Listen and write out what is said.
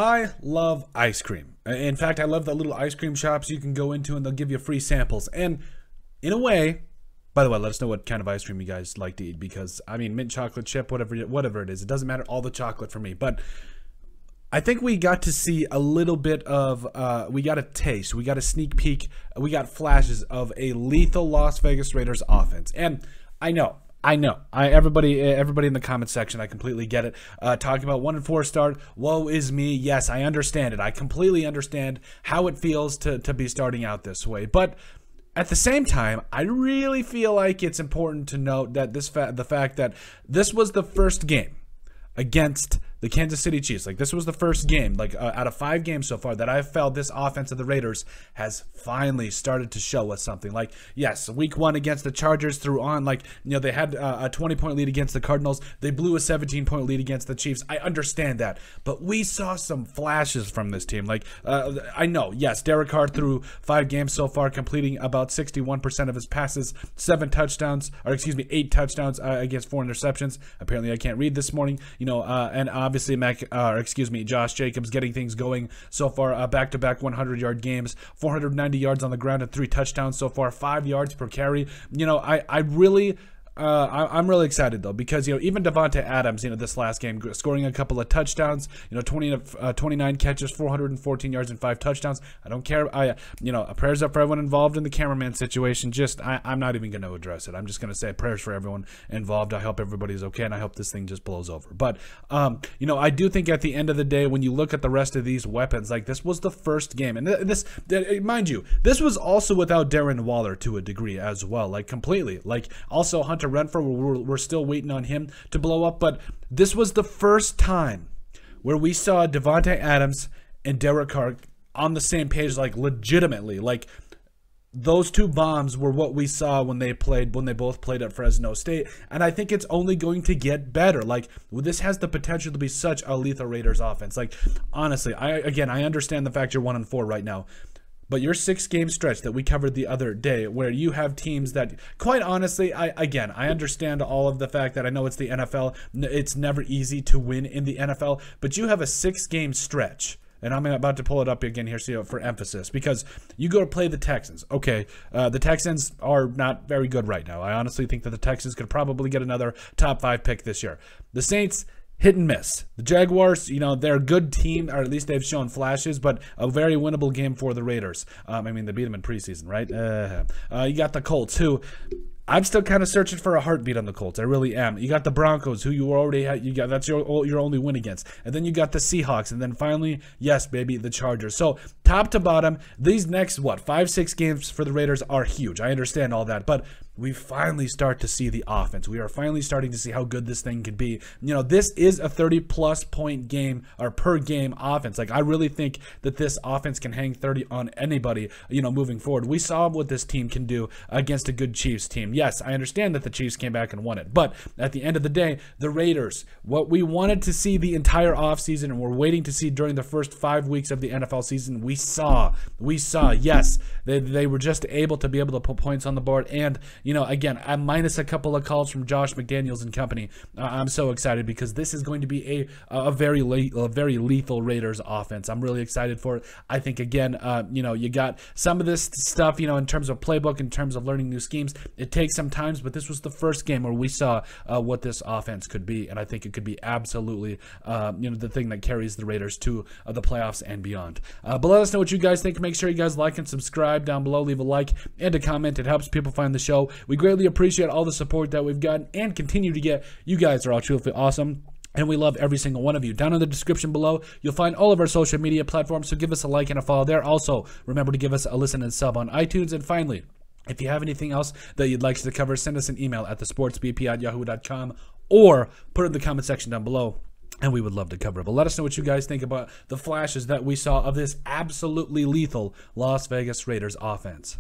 I love ice cream. In fact, I love the little ice cream shops you can go into and they'll give you free samples. And in a way, by the way, let us know what kind of ice cream you guys like to eat, because I mean, mint chocolate chip, whatever it is, it doesn't matter, all the chocolate for me. But I think we got to see a little bit of, we got a taste, we got a sneak peek, we got flashes of a lethal Las Vegas Raiders offense. And I know. Everybody in the comment section, I completely get it. Talking about 1-4 start, woe is me. Yes, I understand it. I completely understand how it feels to be starting out this way. But at the same time, I really feel like it's important to note that the fact that this was the first game against the Kansas City Chiefs. Like, this was the first game, like, out of 5 games so far, that I've felt this offense of the Raiders has finally started to show us something. Like, yes, week 1 against the Chargers threw on, like, you know, they had a 20-point lead against the Cardinals. They blew a 17-point lead against the Chiefs. I understand that. But we saw some flashes from this team. Like, I know, yes, Derek Carr threw 5 games so far, completing about 61% of his passes, 8 touchdowns against 4 interceptions. Apparently, I can't read this morning, you know, and obviously Josh Jacobs getting things going so far, back-to-back 100-yard games, 490 yards on the ground and 3 touchdowns so far, 5 yards per carry. You know, I'm really excited though, because, you know, even Davante Adams, you know, this last game scoring a couple of touchdowns, you know, 29 catches, 414 yards and 5 touchdowns. I don't care. You know, prayers up for everyone involved in the cameraman situation. I'm not even going to address it. I'm just going to say prayers for everyone involved. I hope everybody's okay, and I hope this thing just blows over. But you know, I do think at the end of the day, when you look at the rest of these weapons, like, this was the first game, and this, mind you, this was also without Darren Waller to a degree as well, like, completely. Like, also Hunter Renfrow, we're still waiting on him to blow up, but this was the first time where we saw Davante Adams and Derek Carr on the same page, like, legitimately. Like, those 2 bombs were what we saw when they both played at Fresno State, and I think it's only going to get better. Like, this has the potential to be such a lethal Raiders offense. Like, honestly, I understand the fact you're 1-4 right now, but your 6-game stretch that we covered the other day, where you have teams that, quite honestly, I understand all of the fact that I know it's the NFL. It's never easy to win in the NFL, but you have a 6-game stretch. And I'm about to pull it up again here for emphasis, because you go to play the Texans. Okay, the Texans are not very good right now. I honestly think that the Texans could probably get another top 5 pick this year. The Saints, hit and miss. The Jaguars, you know, they're a good team, or at least they've shown flashes, but a very winnable game for the Raiders. I mean, they beat them in preseason, right? You got the Colts, who I'm still kind of searching for a heartbeat on the Colts. I really am. You got the Broncos, who you already had. You got, that's your only win against. And then you got the Seahawks, and then finally, yes, baby, the Chargers. So top to bottom, these next 5-6 games for the Raiders are huge. I understand all that, but we finally start to see the offense. We are finally starting to see how good this thing could be. You know, this is a 30-plus point game, or per game offense. Like, I really think that this offense can hang 30 on anybody, you know, moving forward. We saw what this team can do against a good Chiefs team. Yes, I understand that the Chiefs came back and won it, but at the end of the day, the Raiders, what we wanted to see the entire offseason and we're waiting to see during the first 5 weeks of the NFL season, we saw. Yes, they were just able to put points on the board. And, you know, again, I'm minus a couple of calls from Josh McDaniels and company. I'm so excited, because this is going to be a very lethal Raiders offense. I'm really excited for it. I think, again, you know, you got some of this stuff, you know, in terms of playbook, in terms of learning new schemes. It takes some time, but this was the first game where we saw what this offense could be, and I think it could be absolutely, you know, the thing that carries the Raiders to the playoffs and beyond. But let us know what you guys think. Make sure you guys like and subscribe down below. Leave a like and a comment. It helps people find the show. We greatly appreciate all the support that we've gotten and continue to get. You guys are all truly awesome, and we love every single one of you. Down in the description below, you'll find all of our social media platforms, so give us a like and a follow there. Also, remember to give us a listen and sub on iTunes. And finally, if you have anything else that you'd like us to cover, send us an email at thesportsbp@yahoo.com, or put it in the comment section down below, and we would love to cover it. But let us know what you guys think about the flashes that we saw of this absolutely lethal Las Vegas Raiders offense.